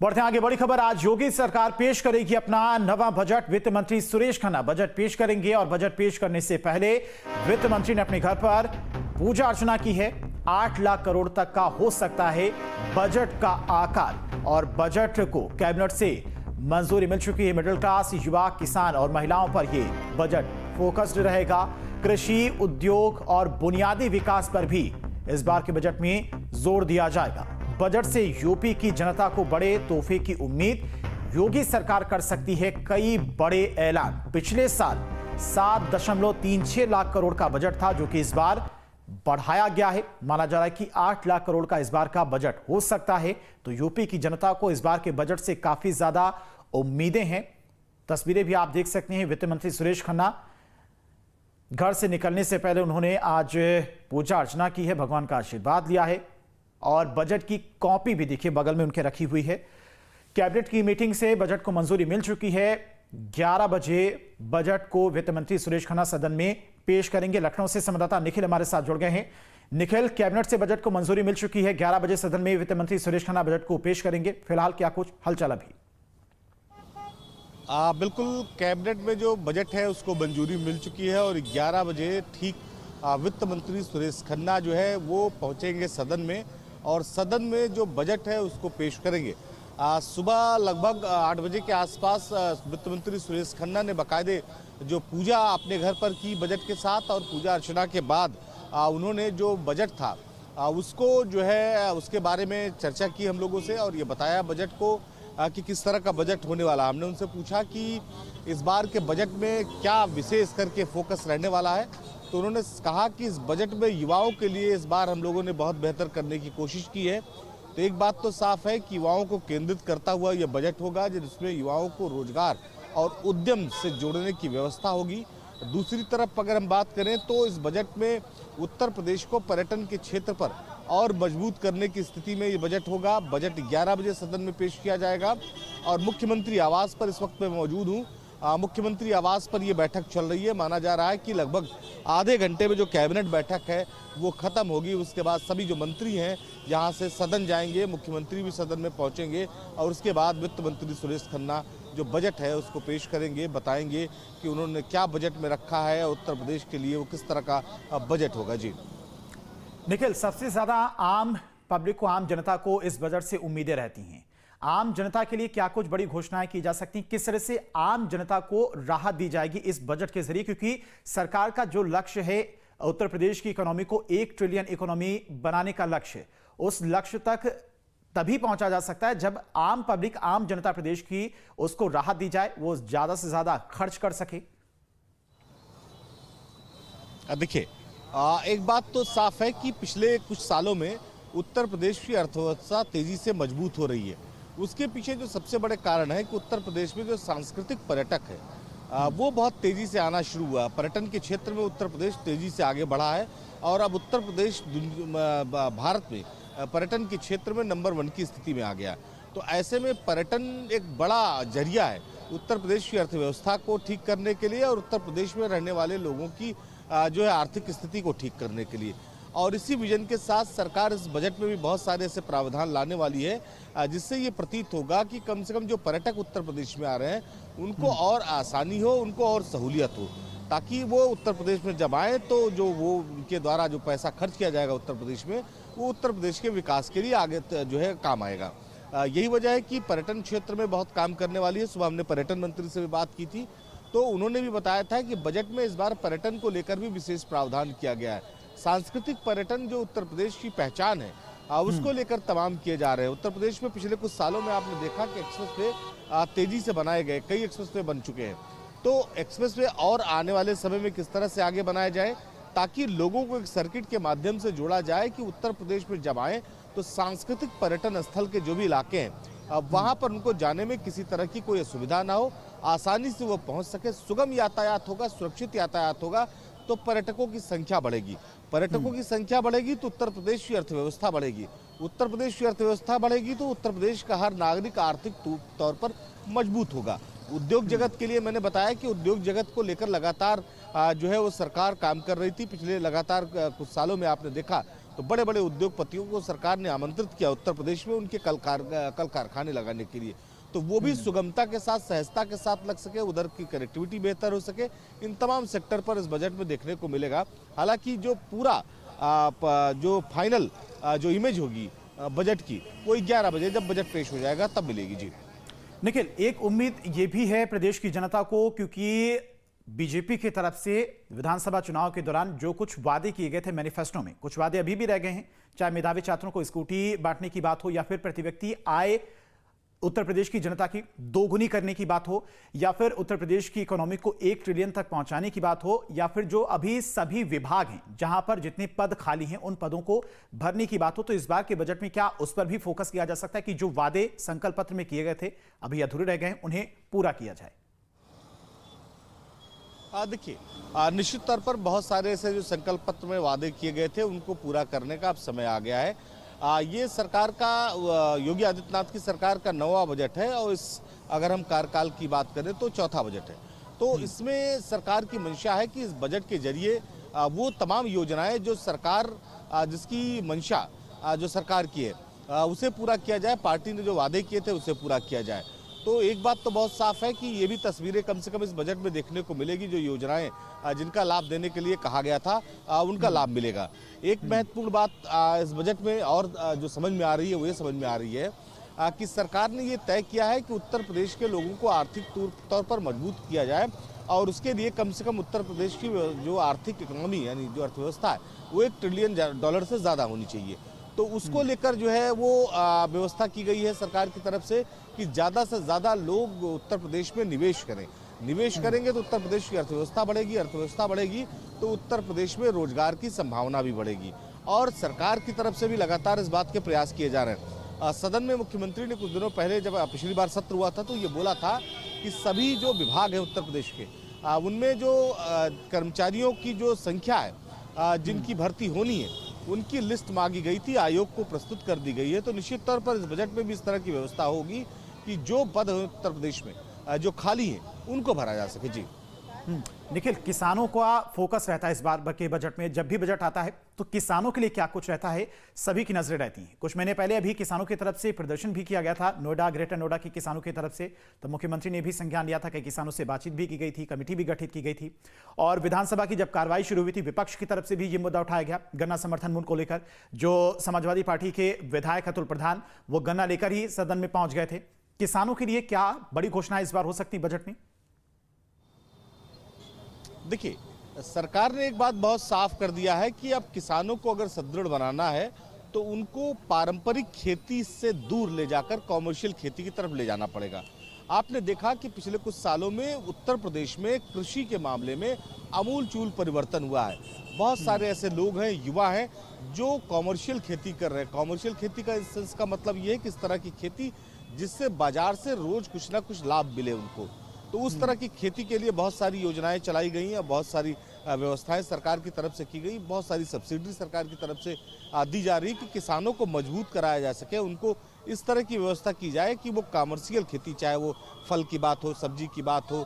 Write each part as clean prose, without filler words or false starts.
बढ़ते आगे, बड़ी खबर। आज योगी सरकार पेश करेगी अपना नवा बजट। वित्त मंत्री सुरेश खन्ना बजट पेश करेंगे और बजट पेश करने से पहले वित्त मंत्री ने अपने घर पर पूजा अर्चना की है। 8 लाख करोड़ तक का हो सकता है बजट का आकार और बजट को कैबिनेट से मंजूरी मिल चुकी है। मिडिल क्लास, युवा, किसान और महिलाओं पर यह बजट फोकस्ड रहेगा। कृषि, उद्योग और बुनियादी विकास पर भी इस बार के बजट में जोर दिया जाएगा। बजट से यूपी की जनता को बड़े तोहफे की उम्मीद। योगी सरकार कर सकती है कई बड़े ऐलान। पिछले साल 7.36 लाख करोड़ का बजट था, जो कि इस बार बढ़ाया गया है। माना जा रहा है कि 8 लाख करोड़ का इस बार का बजट हो सकता है। तो यूपी की जनता को इस बार के बजट से काफी ज्यादा उम्मीदें हैं। तस्वीरें भी आप देख सकते हैं। वित्त मंत्री सुरेश खन्ना घर से निकलने से पहले उन्होंने आज पूजा अर्चना की है, भगवान का आशीर्वाद लिया है और बजट की कॉपी भी देखिए बगल में उनके रखी हुई है। कैबिनेट की मीटिंग से बजट को मंजूरी मिल चुकी है। 11 बजे बजट को वित्त मंत्री सुरेश खन्ना सदन में पेश करेंगे। लखनऊ से संवाददाता निखिल हमारे साथ जुड़ गए हैं। निखिल, कैबिनेट से बजट को मंजूरी मिल चुकी है। 11 बजे सदन में वित्त मंत्री सुरेश खन्ना बजट को पेश करेंगे। फिलहाल क्या कुछ हलचल अभी? बिल्कुल, कैबिनेट में जो बजट है उसको मंजूरी मिल चुकी है और 11 बजे ठीक वित्त मंत्री सुरेश खन्ना जो है वो पहुंचेंगे सदन में और सदन में जो बजट है उसको पेश करेंगे। सुबह लगभग 8 बजे के आसपास वित्त मंत्री सुरेश खन्ना ने बाकायदे जो पूजा अपने घर पर की बजट के साथ और पूजा अर्चना के बाद उन्होंने जो बजट था उसको जो है उसके बारे में चर्चा की हम लोगों से और ये बताया बजट को कि किस तरह का बजट होने वाला। हमने उनसे पूछा कि इस बार के बजट में क्या विशेष करके फोकस रहने वाला है, तो उन्होंने कहा कि इस बजट में युवाओं के लिए इस बार हम लोगों ने बहुत बेहतर करने की कोशिश की है। तो एक बात तो साफ है कि युवाओं को केंद्रित करता हुआ यह बजट होगा जिसमें युवाओं को रोजगार और उद्यम से जोड़ने की व्यवस्था होगी। दूसरी तरफ अगर हम बात करें तो इस बजट में उत्तर प्रदेश को पर्यटन के क्षेत्र पर और मजबूत करने की स्थिति में ये बजट होगा। बजट 11 बजे सदन में पेश किया जाएगा और मुख्यमंत्री आवास पर इस वक्त मैं मौजूद हूँ। मुख्यमंत्री आवास पर ये बैठक चल रही है। माना जा रहा है कि लगभग आधे घंटे में जो कैबिनेट बैठक है वो खत्म होगी। उसके बाद सभी जो मंत्री हैं यहाँ से सदन जाएंगे, मुख्यमंत्री भी सदन में पहुँचेंगे और उसके बाद वित्त मंत्री सुरेश खन्ना जो बजट है उसको पेश करेंगे, बताएंगे कि उन्होंने क्या बजट में रखा है, उत्तर प्रदेश के लिए वो किस तरह का बजट होगा। जी निखिल, सबसे ज्यादा आम पब्लिक को, आम जनता को इस बजट से उम्मीदें रहती हैं। आम जनता के लिए क्या कुछ बड़ी घोषणाएं की जा सकती हैं? किस तरह से आम जनता को राहत दी जाएगी इस बजट के जरिए? क्योंकि सरकार का जो लक्ष्य है उत्तर प्रदेश की इकोनॉमी को 1 ट्रिलियन इकोनॉमी बनाने का लक्ष्य, उस लक्ष्य तक तभी पहुंचा जा सकता है जब आम पब्लिक, आम जनता प्रदेश की उसको राहत दी जाए, वो ज्यादा से ज्यादा खर्च कर सके। देखिए, एक बात तो साफ है कि पिछले कुछ सालों में उत्तर प्रदेश की अर्थव्यवस्था तेजी से मजबूत हो रही है। उसके पीछे जो सबसे बड़े कारण है कि उत्तर प्रदेश में जो सांस्कृतिक पर्यटक है वो बहुत तेजी से आना शुरू हुआ। पर्यटन के क्षेत्र में उत्तर प्रदेश तेजी से आगे बढ़ा है और अब उत्तर प्रदेश भारत में पर्यटन के क्षेत्र में नंबर 1 की स्थिति में आ गया। तो ऐसे में पर्यटन एक बड़ा जरिया है उत्तर प्रदेश की अर्थव्यवस्था को ठीक करने के लिए और उत्तर प्रदेश में रहने वाले लोगों की जो है आर्थिक स्थिति को ठीक करने के लिए। और इसी विजन के साथ सरकार इस बजट में भी बहुत सारे ऐसे प्रावधान लाने वाली है जिससे ये प्रतीत होगा कि कम से कम जो पर्यटक उत्तर प्रदेश में आ रहे हैं उनको और आसानी हो, उनको और सहूलियत हो, ताकि वो उत्तर प्रदेश में जब आए तो जो वो उनके द्वारा जो पैसा खर्च किया जाएगा उत्तर प्रदेश में वो उत्तर प्रदेश के विकास के लिए आगे जो है काम आएगा। यही वजह है कि पर्यटन क्षेत्र में बहुत काम करने वाली है। सुबह हमने पर्यटन मंत्री से भी बात की थी तो उन्होंने भी बताया था कि बजट में इस बार पर्यटन को लेकर भी विशेष प्रावधान किया गया है। सांस्कृतिक पर्यटन जो उत्तर प्रदेश की पहचान है उसको लेकर तमाम किए जा रहे हैं। उत्तर प्रदेश में पिछले कुछ सालों में आपने देखा कि एक्सप्रेस वे तेजी से बनाए गए, कई एक्सप्रेस वे बन चुके हैं। तो एक्सप्रेस वे और आने वाले समय में किस तरह से आगे बनाया जाए ताकि लोगों को एक सर्किट के माध्यम से जोड़ा जाए कि उत्तर प्रदेश में जब आए तो सांस्कृतिक पर्यटन स्थल के जो भी इलाके हैं वहाँ पर उनको जाने में किसी तरह की कोई असुविधा ना हो, आसानी से वो पहुँच सके। सुगम यातायात होगा, सुरक्षित यातायात होगा तो पर्यटकों की संख्या बढ़ेगी। पर्यटकों की संख्या बढ़ेगी तो उत्तर प्रदेश की अर्थव्यवस्था बढ़ेगी। उत्तर प्रदेश की अर्थव्यवस्था बढ़ेगी तो उत्तर प्रदेश का हर नागरिक आर्थिक तौर पर मजबूत होगा। उद्योग जगत के लिए मैंने बताया कि उद्योग जगत को लेकर लगातार जो है वो सरकार काम कर रही थी। पिछले लगातार कुछ सालों में आपने देखा तो बड़े बड़े उद्योगपतियों को सरकार ने आमंत्रित किया उत्तर प्रदेश में उनके कल कारखाने लगाने के लिए, तो वो भी सुगमता के साथ, सहजता के साथ लग सके, उधर की कनेक्टिविटी बेहतर हो सके। इन तमाम सेक्टर पर इस बजट में देखने को मिलेगा। हालांकि जो पूरा जो फाइनल जो इमेज होगी बजट की, वो 11 बजे जब बजट पेश हो जाएगा तब मिलेगी। जी निखिल, एक उम्मीद ये भी है प्रदेश की जनता को, क्योंकि बीजेपी की तरफ से विधानसभा चुनाव के दौरान जो कुछ वादे किए गए थे मैनिफेस्टो में, कुछ वादे अभी भी रह गए हैं, चाहे मेधावी छात्रों को स्कूटी बांटने की बात हो, या फिर प्रति व्यक्ति आय उत्तर प्रदेश की जनता की दोगुनी करने की बात हो, या फिर उत्तर प्रदेश की इकोनॉमी को 1 ट्रिलियन तक पहुंचाने की बात हो, या फिर जो अभी सभी विभाग हैं जहां पर जितने पद खाली हैं उन पदों को भरने की बात हो। तो इस बार के बजट में क्या उस पर भी फोकस किया जा सकता है कि जो वादे संकल्प पत्र में किए गए थे, अभी अधूरे रह गए, उन्हें पूरा किया जाए? देखिए, निश्चित तौर पर बहुत सारे ऐसे जो संकल्प पत्र में वादे किए गए थे उनको पूरा करने का अब समय आ गया है। ये सरकार का, योगी आदित्यनाथ की सरकार का 9वां बजट है और इस अगर हम कार्यकाल की बात करें तो 4था बजट है। तो इसमें सरकार की मंशा है कि इस बजट के जरिए वो तमाम योजनाएं जो सरकार, जिसकी मंशा जो सरकार की है उसे पूरा किया जाए, पार्टी ने जो वादे किए थे उसे पूरा किया जाए। तो एक बात तो बहुत साफ है कि ये भी तस्वीरें कम से कम इस बजट में देखने को मिलेगी, जो योजनाएं जिनका लाभ देने के लिए कहा गया था उनका लाभ मिलेगा। एक महत्वपूर्ण बात इस बजट में और जो समझ में आ रही है वो ये समझ में आ रही है कि सरकार ने ये तय किया है कि उत्तर प्रदेश के लोगों को आर्थिक तौर पर मजबूत किया जाए और उसके लिए कम से कम उत्तर प्रदेश की जो आर्थिक इकोनॉमी यानी जो अर्थव्यवस्था है वो $1 ट्रिलियन से ज़्यादा होनी चाहिए। तो उसको लेकर जो है वो व्यवस्था की गई है सरकार की तरफ से कि ज़्यादा से ज़्यादा लोग उत्तर प्रदेश में निवेश करें। निवेश करेंगे तो उत्तर प्रदेश की अर्थव्यवस्था बढ़ेगी, अर्थव्यवस्था बढ़ेगी तो उत्तर प्रदेश में रोजगार की संभावना भी बढ़ेगी। और सरकार की तरफ से भी लगातार इस बात के प्रयास किए जा रहे हैं। सदन में मुख्यमंत्री ने कुछ दिनों पहले जब पिछली बार सत्र हुआ था तो ये बोला था कि सभी जो विभाग हैं उत्तर प्रदेश के उनमें जो कर्मचारियों की जो संख्या है जिनकी भर्ती होनी है उनकी लिस्ट मांगी गई थी, आयोग को प्रस्तुत कर दी गई है। तो निश्चित तौर पर इस बजट में भी इस तरह की व्यवस्था होगी कि जो पद हैं उत्तर प्रदेश में जो खाली हैं उनको भरा जा सके। जी निखिल, किसानों का फोकस रहता है इस बार के बजट में। जब भी बजट आता है तो किसानों के लिए क्या कुछ रहता है, सभी की नजरें रहती हैं। कुछ महीने पहले अभी किसानों की तरफ से प्रदर्शन भी किया गया था नोएडा, ग्रेटर नोएडा की किसानों की तरफ से। तो मुख्यमंत्री ने भी संज्ञान लिया था कि किसानों से बातचीत भी की गई थी, कमेटी भी गठित की गई थी। और विधानसभा की जब कार्रवाई शुरू हुई थी, विपक्ष की तरफ से भी ये मुद्दा उठाया गया गन्ना समर्थन मूल्य को लेकर। जो समाजवादी पार्टी के विधायक अतुल प्रधान, वो गन्ना लेकर ही सदन में पहुंच गए थे। किसानों के लिए क्या बड़ी घोषणा इस बार हो सकती बजट में? देखिए, सरकार ने एक बात बहुत साफ कर दिया है कि अब किसानों को अगर सुदृढ़ बनाना है तो उनको पारंपरिक खेती से दूर ले जाकर कॉमर्शियल खेती की तरफ ले जाना पड़ेगा। आपने देखा कि पिछले कुछ सालों में उत्तर प्रदेश में कृषि के मामले में आमूलचूल परिवर्तन हुआ है। बहुत सारे ऐसे लोग हैं, युवा हैं जो कॉमर्शियल खेती कर रहे हैं। कॉमर्शियल खेती का इसका मतलब ये है कि इस तरह की खेती जिससे बाजार से रोज कुछ ना कुछ लाभ मिले उनको। तो उस तरह की खेती के लिए बहुत सारी योजनाएं चलाई गई हैं, बहुत सारी व्यवस्थाएं सरकार की तरफ से की गई, बहुत सारी सब्सिडी सरकार की तरफ से दी जा रही है कि किसानों को मजबूत कराया जा सके। उनको इस तरह की व्यवस्था की जाए कि वो कमर्शियल खेती, चाहे वो फल की बात हो, सब्जी की बात हो,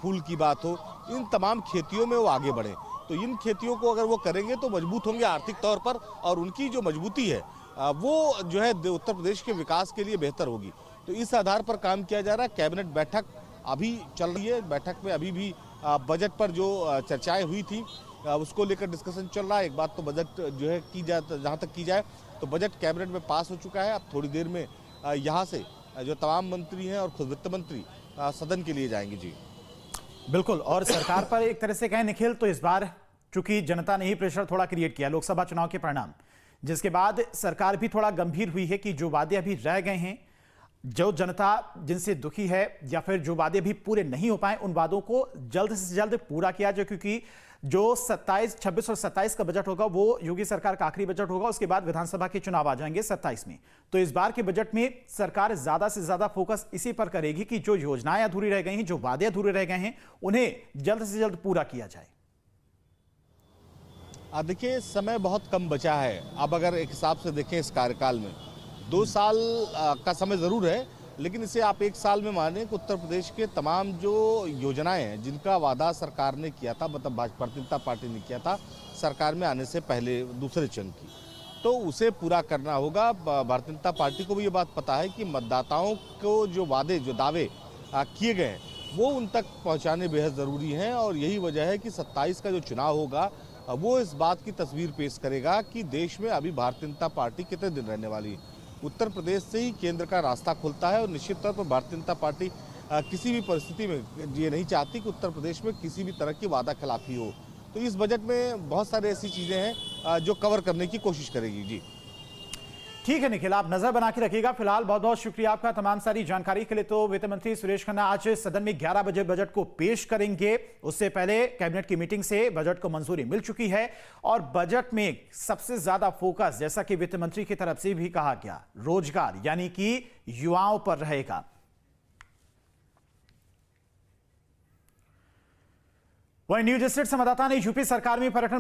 फूल की बात हो, इन तमाम खेतियों में वो आगे बढ़े। तो इन खेतियों को अगर वो करेंगे तो मजबूत होंगे आर्थिक तौर पर, और उनकी जो मजबूती है वो जो है उत्तर प्रदेश के विकास के लिए बेहतर होगी। तो इस आधार पर काम किया जा रहा है। कैबिनेट बैठक अभी चल रही है। बैठक में अभी भी बजट पर जो चर्चाएं हुई थी उसको लेकर डिस्कशन चल रहा है। एक बात तो बजट जो है की जाए, जहां तक की जाए तो बजट कैबिनेट में पास हो चुका है। अब थोड़ी देर में यहां से जो तमाम मंत्री हैं और खुद वित्त मंत्री सदन के लिए जाएंगे। जी बिल्कुल। और सरकार पर एक तरह से कहें निखिल, तो इस बार चूंकि जनता ने ही प्रेशर थोड़ा क्रिएट किया लोकसभा चुनाव के परिणाम, जिसके बाद सरकार भी थोड़ा गंभीर हुई है कि जो वादे अभी रह गए हैं, जो जनता जिनसे दुखी है या फिर जो वादे भी पूरे नहीं हो पाए, उन वादों को जल्द से जल्द पूरा किया जाए। क्योंकि जो 26 और 27 का बजट होगा वो योगी सरकार का आखिरी बजट होगा। उसके बाद विधानसभा के चुनाव आ जाएंगे 27 में। तो इस बार के बजट में सरकार ज्यादा से ज्यादा फोकस इसी पर करेगी कि जो योजनाएं अधूरी रह गई हैं, जो वादे अधूरे रह गए हैं, उन्हें जल्द से जल्द पूरा किया जाए। देखिए, समय बहुत कम बचा है। अब अगर एक हिसाब से देखें इस कार्यकाल में 2 साल का समय ज़रूर है, लेकिन इसे आप 1 साल में मानें कि उत्तर प्रदेश के तमाम जो योजनाएं हैं जिनका वादा सरकार ने किया था, मतलब भारतीय जनता पार्टी ने किया था सरकार में आने से पहले दूसरे चरण की, तो उसे पूरा करना होगा। भारतीय जनता पार्टी को भी ये बात पता है कि मतदाताओं को जो दावे किए गए हैं वो उन तक पहुंचाने बेहद ज़रूरी हैं, और यही वजह है कि 27 का जो चुनाव होगा वो इस बात की तस्वीर पेश करेगा कि देश में अभी भारतीय जनता पार्टी कितने दिन रहने वाली है। उत्तर प्रदेश से ही केंद्र का रास्ता खुलता है, और निश्चित तौर पर भारतीय जनता पार्टी किसी भी परिस्थिति में ये नहीं चाहती कि उत्तर प्रदेश में किसी भी तरह की वादा खिलाफी हो। तो इस बजट में बहुत सारी ऐसी चीज़ें हैं जो कवर करने की कोशिश करेगी। जी ठीक है निखिल, आप नजर बना के रखिएगा। फिलहाल बहुत बहुत शुक्रिया आपका तमाम सारी जानकारी के लिए। तो वित्त मंत्री सुरेश खन्ना आज सदन में 11 बजे बजट को पेश करेंगे। उससे पहले कैबिनेट की मीटिंग से बजट को मंजूरी मिल चुकी है, और बजट में सबसे ज्यादा फोकस, जैसा कि वित्त मंत्री की तरफ से भी कहा गया, रोजगार यानी कि युवाओं पर रहेगा। वहीं न्यूज स्टेट संवाददाता ने यूपी सरकार में पर्यटन